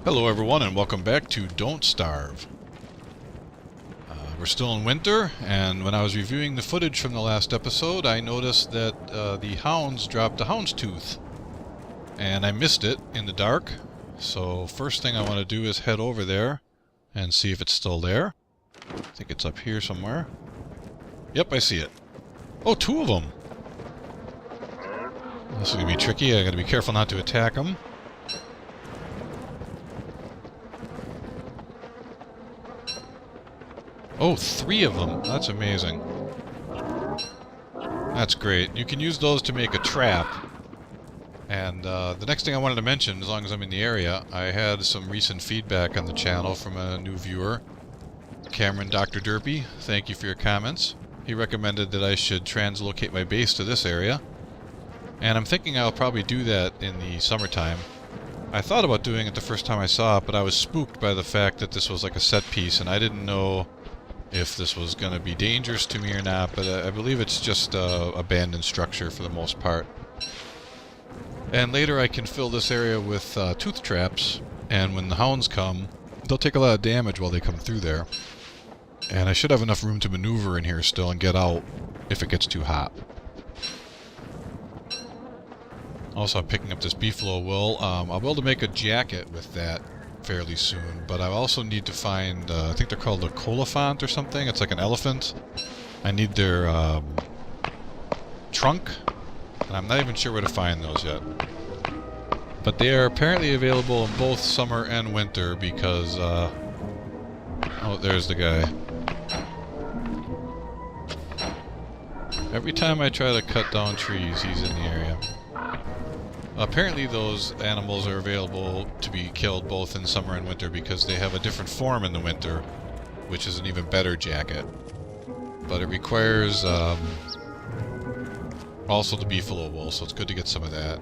Hello everyone and welcome back to Don't Starve. We're still in winter, and when I was reviewing the footage from the last episode, I noticed that the hounds dropped a houndstooth. And I missed it in the dark, so first thing I want to do is head over there and see if it's still there. I think it's up here somewhere. Yep, I see it. Oh, two of them! This is going to be tricky. I got to be careful not to attack them. Oh, three of them. That's amazing. That's great. You can use those to make a trap. And the next thing I wanted to mention, as long as I'm in the area, I had some recent feedback on the channel from a new viewer, Cameron Dr. Derpy. Thank you for your comments. He recommended that I should translocate my base to this area. And I'm thinking I'll probably do that in the summertime. I thought about doing it the first time I saw it, but I was spooked by the fact that this was like a set piece, and I didn't know if this was going to be dangerous to me or not, but I believe it's just abandoned structure for the most part. And later I can fill this area with tooth traps, and when the hounds come, they'll take a lot of damage while they come through there. And I should have enough room to maneuver in here still and get out if it gets too hot. Also, I'm picking up this beefalo wool. I'll be able to make a jacket with that fairly soon, but I also need to find, I think they're called a colophant or something. It's like an elephant. I need their trunk, and I'm not even sure where to find those yet. But they are apparently available in both summer and winter because, oh, there's the guy. Every time I try to cut down trees, he's in the area. Apparently those animals are available to be killed both in summer and winter because they have a different form in the winter, which is an even better jacket. But it requires also the beefalo wool, so it's good to get some of that.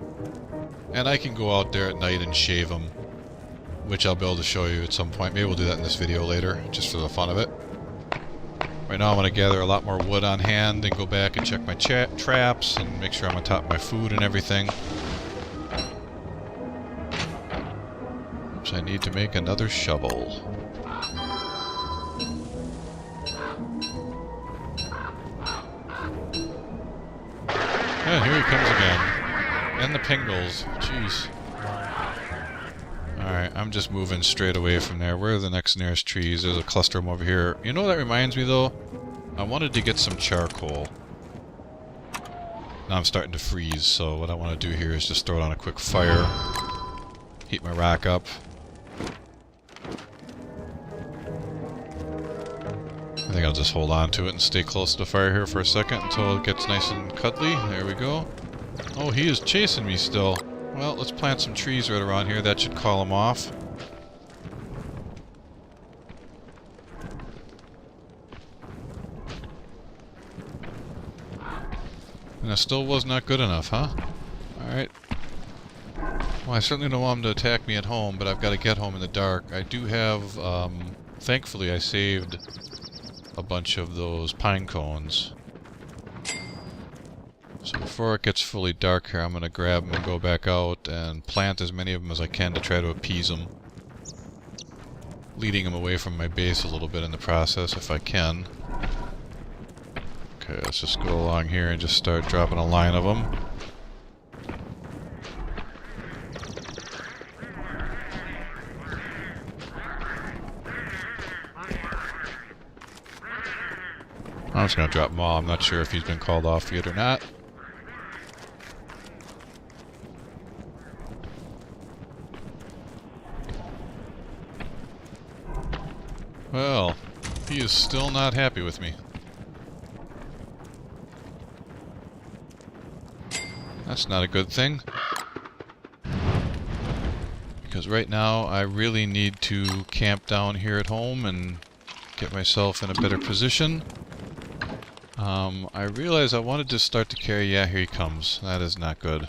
And I can go out there at night and shave them, which I'll be able to show you at some point. Maybe we'll do that in this video later, just for the fun of it. Right now I'm going to gather a lot more wood on hand and go back and check my traps and make sure I'm on top of my food and everything. I need to make another shovel. Yeah, here he comes again. And the pingles. Jeez. Alright, I'm just moving straight away from there. Where are the next nearest trees? There's a cluster of them over here. You know what that reminds me, though? I wanted to get some charcoal. Now I'm starting to freeze, so what I want to do here is just throw it on a quick fire. Heat my rack up. I think I'll just hold on to it and stay close to the fire here for a second until it gets nice and cuddly. There we go. Oh, he is chasing me still. Well, let's plant some trees right around here. That should call him off. And that still was not good enough, huh? Alright. Well, I certainly don't want him to attack me at home, but I've got to get home in the dark. I do have, thankfully I saved a bunch of those pine cones. So before it gets fully dark here, I'm going to grab them and go back out and plant as many of them as I can to try to appease them. Leading them away from my base a little bit in the process if I can. Okay, let's just go along here and just start dropping a line of them. I'm just going to drop them all. I'm not sure if he's been called off yet or not. Well, he is still not happy with me. That's not a good thing. Because right now I really need to camp down here at home and get myself in a better position. I realized I wanted to start to carry... Yeah, here he comes. That is not good.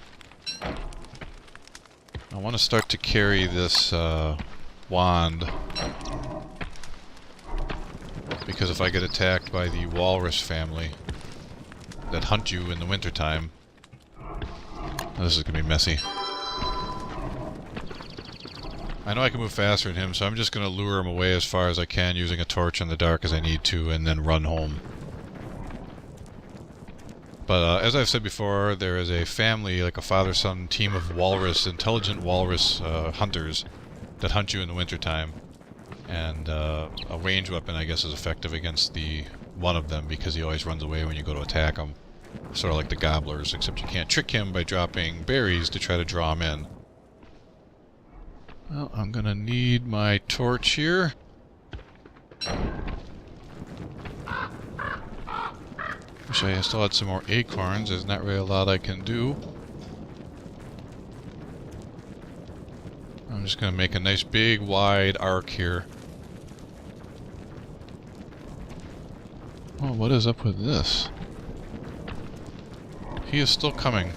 I want to start to carry this wand. Because if I get attacked by the walrus family that hunt you in the wintertime, this is going to be messy. I know I can move faster than him, so I'm just going to lure him away as far as I can using a torch in the dark as I need to, and then run home. But as I've said before, there is a family, like a father-son team of walrus, intelligent walrus hunters that hunt you in the wintertime. And a range weapon, I guess, is effective against the one of them because he always runs away when you go to attack him. Sort of like the gobblers, except you can't trick him by dropping berries to try to draw him in. Well, I'm gonna need my torch here. Wish I still had some more acorns. There's not really a lot I can do. I'm just gonna make a nice big wide arc here. Oh, what is up with this? He is still coming.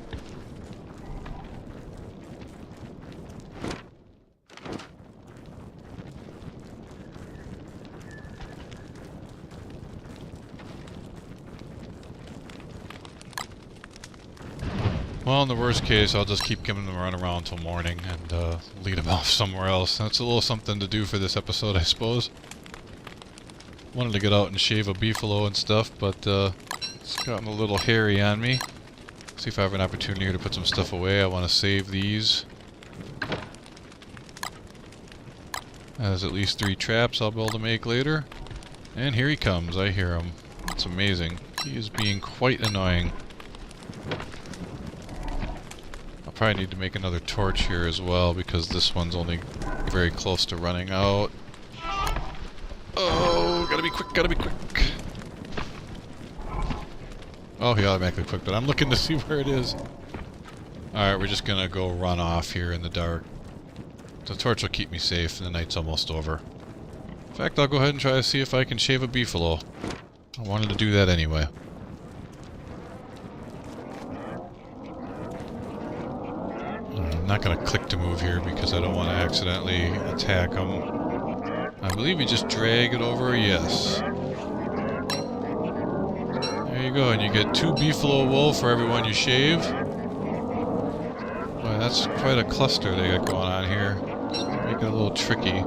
Well, in the worst case, I'll just keep giving them a run around till morning and lead them off somewhere else. That's a little something to do for this episode, I suppose. Wanted to get out and shave a beefalo and stuff, but it's gotten a little hairy on me. See if I have an opportunity here to put some stuff away. I want to save these. There's at least 3 traps I'll be able to make later. And here he comes. I hear him. It's amazing. He is being quite annoying. I'll probably need to make another torch here as well because this one's only very close to running out. Oh, gotta be quick, gotta be quick. Oh, he automatically clicked, but I'm looking to see where it is. Alright, we're just gonna go run off here in the dark. The torch will keep me safe and the night's almost over. In fact, I'll go ahead and try to see if I can shave a beefalo. I wanted to do that anyway. I'm not gonna click to move here because I don't want to accidentally attack him. I believe you just drag it over, yes. There you go, and you get 2 beefalo wool for every one you shave. Boy, that's quite a cluster they got going on here. Make it a little tricky.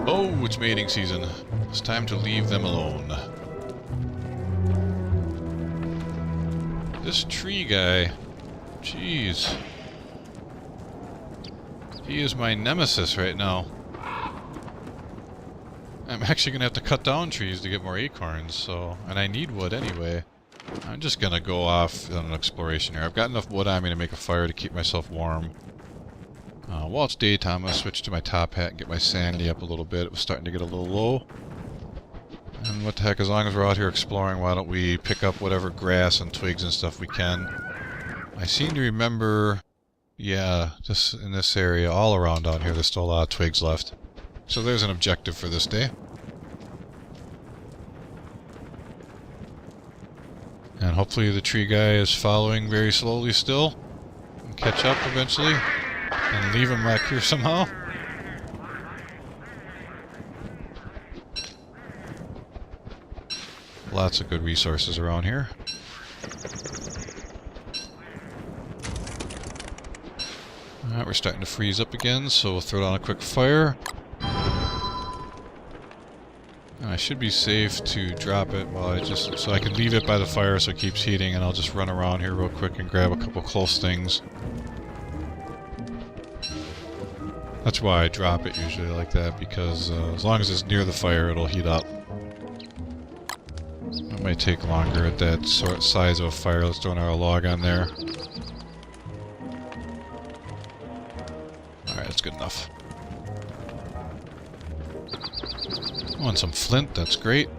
Oh, it's mating season. It's time to leave them alone. This tree guy, jeez. He is my nemesis right now. I'm actually gonna have to cut down trees to get more acorns, so... And I need wood anyway. I'm just gonna go off on an exploration here. I've got enough wood on me to make a fire to keep myself warm. While it's daytime, I'm gonna switch to my top hat and get my sanity up a little bit. It was starting to get a little low. And what the heck, as long as we're out here exploring, why don't we pick up whatever grass and twigs and stuff we can. I seem to remember, yeah, just in this area, all around down here, there's still a lot of twigs left. So there's an objective for this day. And hopefully the tree guy is following very slowly still. And catch up eventually. And leave him back here somehow. Lots of good resources around here. Alright, we're starting to freeze up again, so we'll throw down a quick fire. I should be safe to drop it while so I can leave it by the fire so it keeps heating, and I'll just run around here real quick and grab a couple close things. That's why I drop it usually like that, because as long as it's near the fire, it'll heat up. It might take longer at that sort of size of a fire. Let's throw another log on there. Alright, that's good enough. Want some flint, that's great.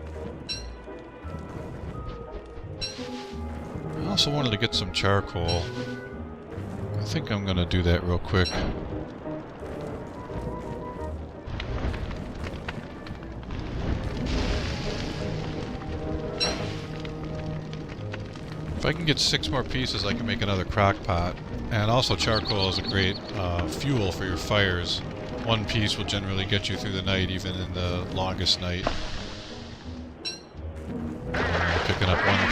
I also wanted to get some charcoal. I think I'm gonna do that real quick. If I can get 6 more pieces, I can make another crockpot. And also charcoal is a great fuel for your fires. 1 piece will generally get you through the night, even in the longest night.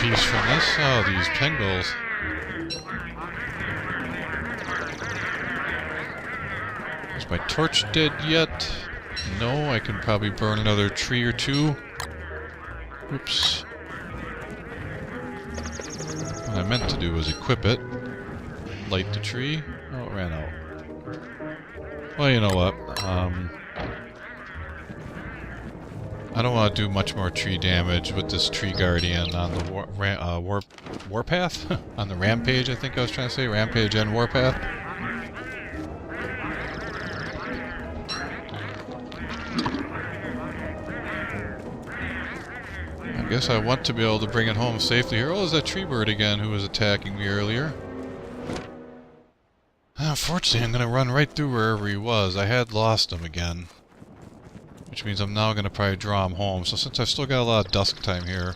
piece from this. Oh, these pengals. Is my torch dead yet? No, I can probably burn another tree or two. Oops. What I meant to do was equip it. Light the tree. Oh, it ran out. Well, you know what? I don't want to do much more tree damage with this tree guardian on the warpath? On the rampage, I think I was trying to say. Rampage and warpath. I guess I want to be able to bring it home safely here. Oh, there's that tree bird again who was attacking me earlier. Unfortunately, I'm going to run right through wherever he was. I had lost him again. Which means I'm now going to probably draw him home. So since I've still got a lot of dusk time here,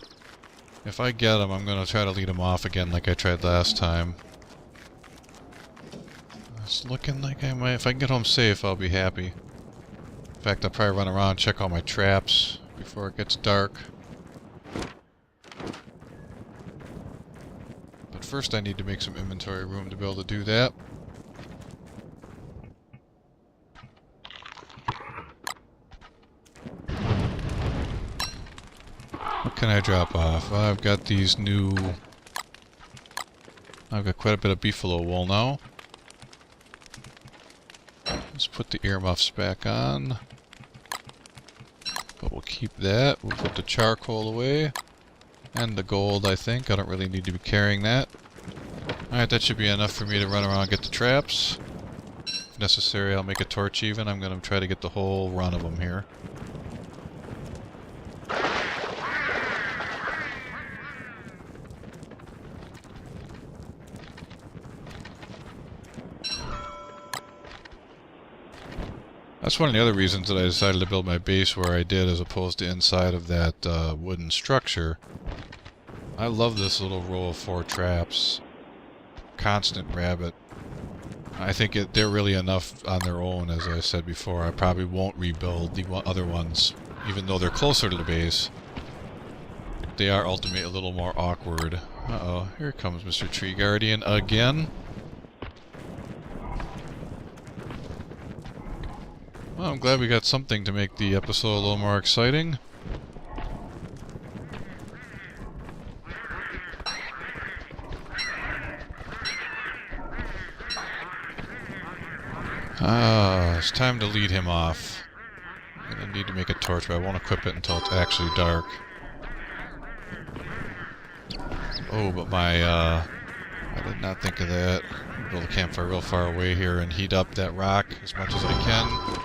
if I get him, I'm going to try to lead him off again like I tried last time. It's looking like I might... If I can get home safe, I'll be happy. In fact, I'll probably run around and check all my traps before it gets dark. But first I need to make some inventory room to be able to do that. What can I drop off? Well, I've got these new... I've got quite a bit of beefalo wool now. Let's put the earmuffs back on. But we'll keep that. We'll put the charcoal away. And the gold, I think. I don't really need to be carrying that. Alright, that should be enough for me to run around and get the traps. If necessary, I'll make a torch even. I'm going to try to get the whole run of them here. That's one of the other reasons that I decided to build my base where I did as opposed to inside of that wooden structure. I love this little row of 4 traps. Constant rabbit. I think they're really enough on their own, as I said before. I probably won't rebuild the other ones, even though they're closer to the base. They are ultimately a little more awkward. Uh-oh, here comes Mr. Tree Guardian again. Well, I'm glad we got something to make the episode a little more exciting. It's time to lead him off. I'm gonna need to make a torch, but I won't equip it until it's actually dark. Oh, but I did not think of that. Build a campfire real far away here and heat up that rock as much as I can.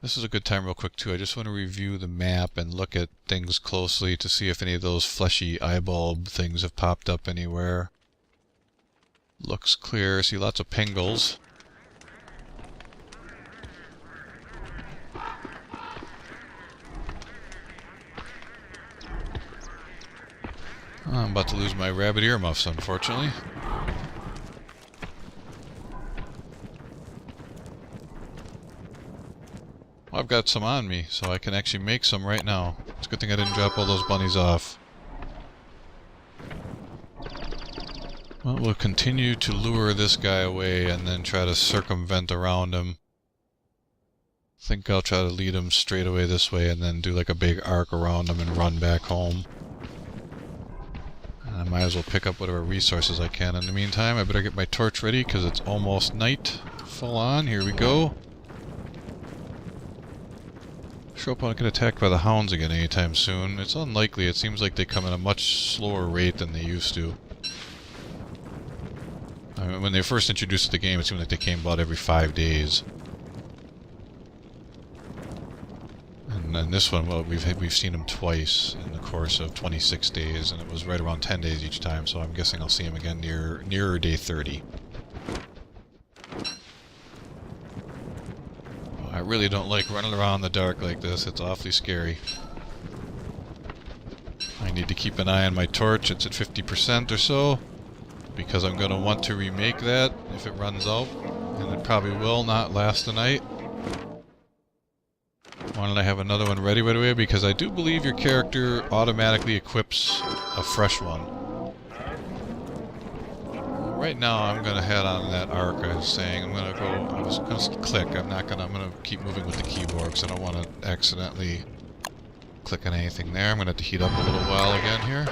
This is a good time real quick too. I just want to review the map and look at things closely to see if any of those fleshy eyebulb things have popped up anywhere. Looks clear. See lots of pengals. I'm about to lose my rabbit earmuffs, unfortunately. Well, I've got some on me, so I can actually make some right now. It's a good thing I didn't drop all those bunnies off. Well, we'll continue to lure this guy away and then try to circumvent around him. I think I'll try to lead him straight away this way and then do like a big arc around him and run back home. I might as well pick up whatever resources I can. In the meantime, I better get my torch ready because it's almost night. Full on. Here we go. Sure hope I don't get attacked by the hounds again anytime soon. It's unlikely. It seems like they come at a much slower rate than they used to. I mean, when they first introduced the game, it seemed like they came about every 5 days. And then this one, well, we've seen them twice in the course of 26 days, and it was right around 10 days each time, so I'm guessing I'll see him again nearer day 30. Well, I really don't like running around in the dark like this. It's awfully scary. I need to keep an eye on my torch. It's at 50% or so, because I'm going to want to remake that if it runs out, and it probably will not last the night. wanted to have another one ready right away because I do believe your character automatically equips a fresh one. Right now, I'm going to head on that arc I was saying. I'm going to click. I'm going to keep moving with the keyboard because I don't want to accidentally click on anything there. I'm going to have to heat up a little while again here.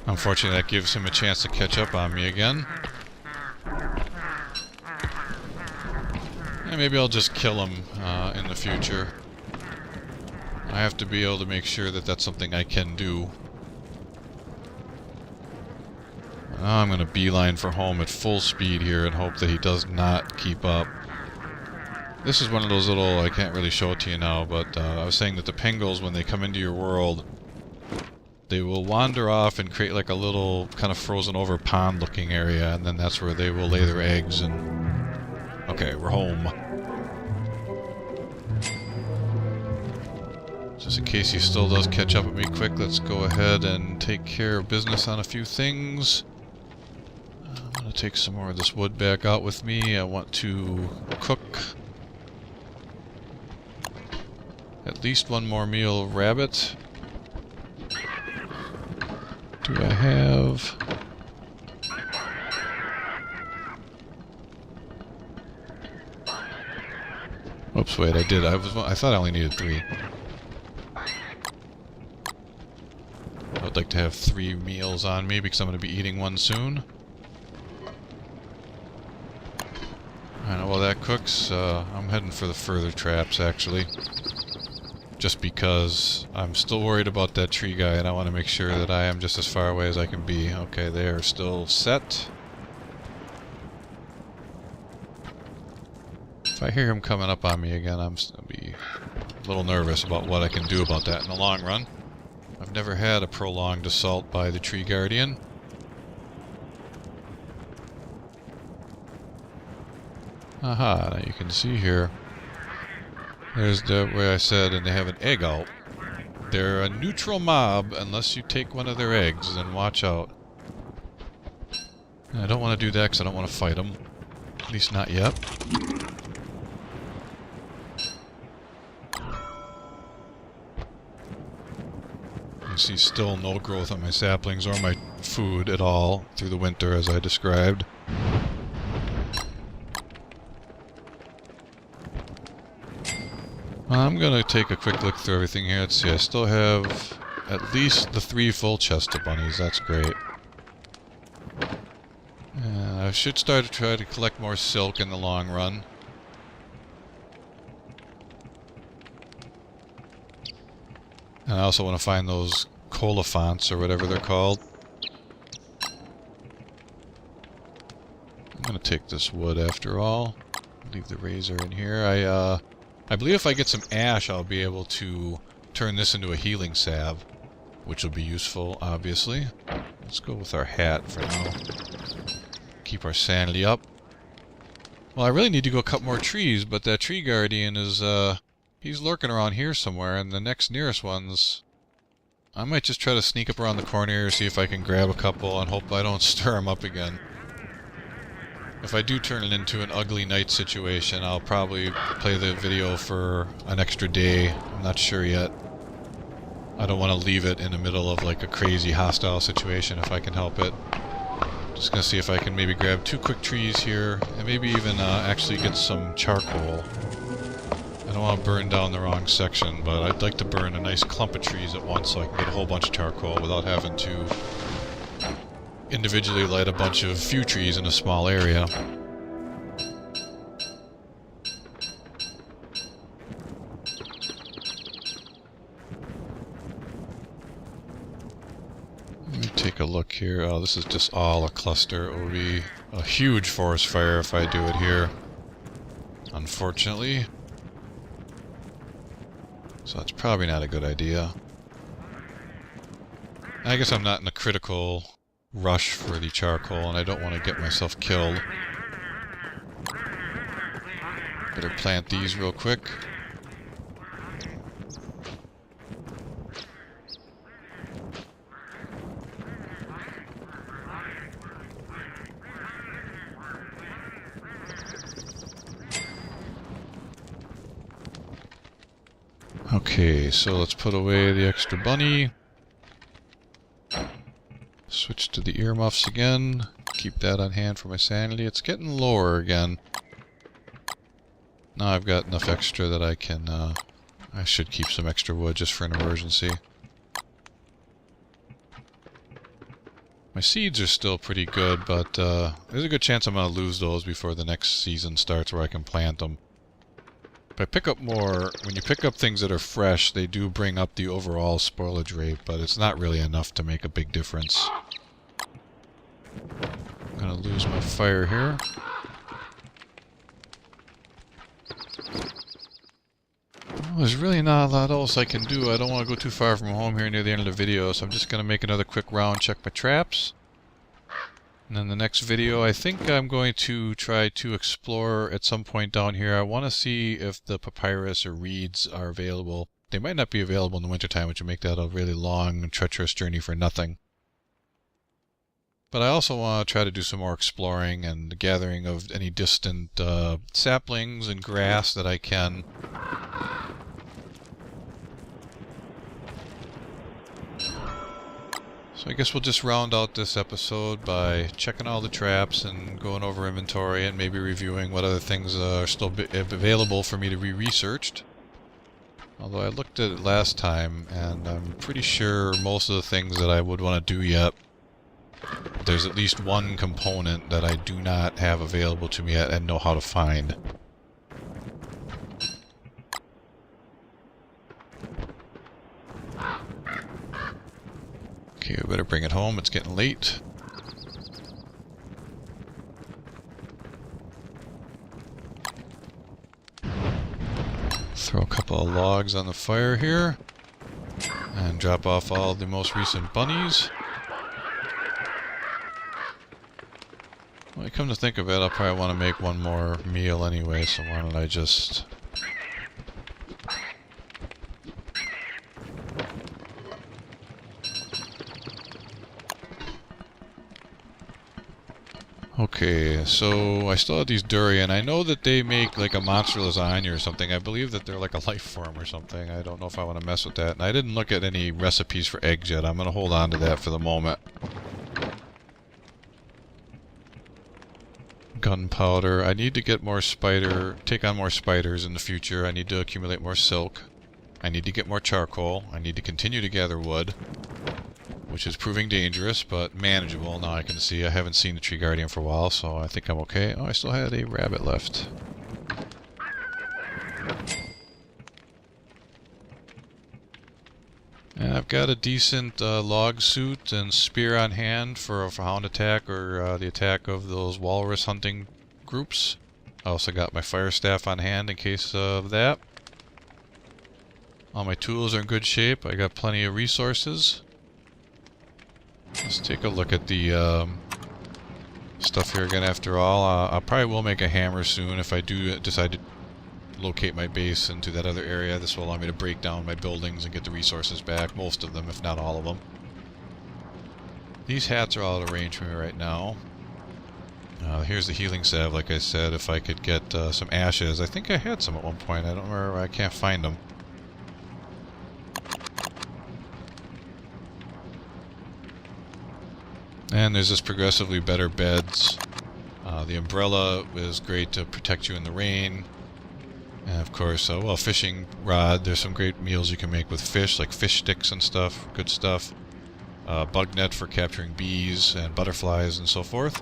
Unfortunately, that gives him a chance to catch up on me again. And maybe I'll just kill him in the future. I have to be able to make sure that that's something I can do. Now I'm going to beeline for home at full speed here and hope that he does not keep up. This is one of those little, I can't really show it to you now, but I was saying that the pingles, when they come into your world, they will wander off and create like a little kind of frozen over pond looking area, and then that's where they will lay their eggs and... Okay, we're home. Just in case he still does catch up with me quick, let's go ahead and take care of business on a few things. I'm going to take some more of this wood back out with me. I want to cook at least one more meal of rabbit. Do I have... Oops, wait, I did. I thought I only needed 3. I would like to have 3 meals on me because I'm going to be eating one soon. Alright, while that cooks, I'm heading for the further traps, actually. Just because I'm still worried about that tree guy, and I want to make sure that I am just as far away as I can be. Okay, they are still set. If I hear him coming up on me again, I'll be a little nervous about what I can do about that in the long run. I've never had a prolonged assault by the tree guardian. Aha, now you can see here. There's the way I said, and they have an egg out. They're a neutral mob unless you take one of their eggs, then watch out. And I don't want to do that because I don't want to fight them. At least not yet. You see still no growth on my saplings or my food at all through the winter as I described. I'm going to take a quick look through everything here. Let's see, I still have at least the 3 full chests of bunnies. That's great. I should start to try to collect more silk in the long run. And I also want to find those colophants, or whatever they're called. I'm going to take this wood after all. Leave the razor in here. I believe if I get some ash, I'll be able to turn this into a healing salve, which will be useful, obviously. Let's go with our hat for now. Keep our sanity up. Well, I really need to go cut more trees, but that tree guardian is, he's lurking around here somewhere, and the next nearest ones... I might just try to sneak up around the corner here, see if I can grab a couple, and hope I don't stir them up again. If I do turn it into an ugly night situation, I'll probably play the video for an extra day. I'm not sure yet. I don't want to leave it in the middle of like a crazy hostile situation if I can help it. Just gonna see if I can maybe grab 2 quick trees here, and maybe even actually get some charcoal. I don't want to burn down the wrong section, but I'd like to burn a nice clump of trees at once so I can get a whole bunch of charcoal without having to individually light a bunch of few trees in a small area. Let me take a look here. Oh, this is just all a cluster. It will be a huge forest fire if I do it here, unfortunately. So that's probably not a good idea. I guess I'm not in a critical rush for the charcoal, and I don't want to get myself killed. Better plant these real quick. Okay, so let's put away the extra bunny. Switch to the earmuffs again. Keep that on hand for my sanity. It's getting lower again. Now I've got enough extra that I can, I should keep some extra wood just for an emergency. My seeds are still pretty good, but there's a good chance I'm going to lose those before the next season starts where I can plant them. If I pick up more, when you pick up things that are fresh, they do bring up the overall spoilage rate, but it's not really enough to make a big difference. I'm gonna lose my fire here. Well, there's really not a lot else I can do. I don't want to go too far from home here near the end of the video, so I'm just gonna make another quick round, check my traps. And then the next video, I think I'm going to try to explore at some point down here. I want to see if the papyrus or reeds are available. They might not be available in the wintertime, which would make that a really long and treacherous journey for nothing. But I also want to try to do some more exploring and gathering of any distant saplings and grass that I can. So I guess we'll just round out this episode by checking all the traps and going over inventory and maybe reviewing what other things are still available for me to be researched. Although I looked at it last time and I'm pretty sure most of the things that I would want to do yet, there's at least one component that I do not have available to me yet and know how to find. Okay, we better bring it home. It's getting late. Throw a couple of logs on the fire here. And drop off all the most recent bunnies. Well, come to think of it, I'll probably want to make one more meal anyway, so why don't I just... Okay, so I still have these durian. I know that they make like a monster lasagna or something. I believe that they're like a life form or something. I don't know if I want to mess with that. And I didn't look at any recipes for eggs yet. I'm going to hold on to that for the moment. Gunpowder. I need to get more take on more spiders in the future. I need to accumulate more silk. I need to get more charcoal. I need to continue to gather wood, which is proving dangerous, but manageable. Now I can see I haven't seen the Tree Guardian for a while, so I think I'm okay. Oh, I still had a rabbit left. And I've got a decent log suit and spear on hand for a hound attack or the attack of those walrus hunting groups. I also got my fire staff on hand in case of that. All my tools are in good shape. I got plenty of resources. Let's take a look at the stuff here again after all. I probably will make a hammer soon if I do decide to locate my base into that other area. This will allow me to break down my buildings and get the resources back, most of them, if not all of them. These hats are all out of range for me right now. Here's the healing salve, like I said, if I could get some ashes. I think I had some at one point. I don't remember, I can't find them. And there's this progressively better beds. The umbrella is great to protect you in the rain. And of course, well, fishing rod. There's some great meals you can make with fish, like fish sticks and stuff. Good stuff. Bug net for capturing bees and butterflies and so forth.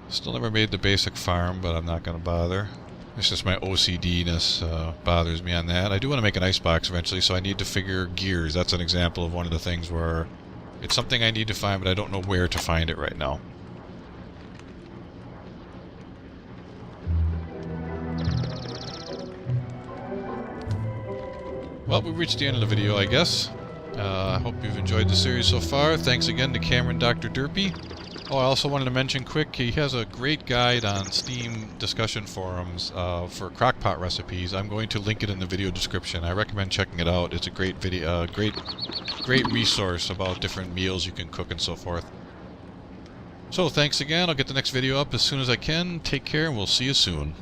Still never made the basic farm, but I'm not going to bother. It's just my OCD-ness bothers me on that. I do want to make an icebox eventually, so I need to figure gears. That's an example of one of the things where it's something I need to find, but I don't know where to find it right now. Well, we reached the end of the video, I guess. I hope you've enjoyed the series so far. Thanks again to Cameron Dr. Derpy. Oh, I also wanted to mention quick, he has a great guide on Steam discussion forums for crockpot recipes. I'm going to link it in the video description. I recommend checking it out. It's a great video, great resource about different meals you can cook and so forth. So thanks again. I'll get the next video up as soon as I can. Take care, and we'll see you soon.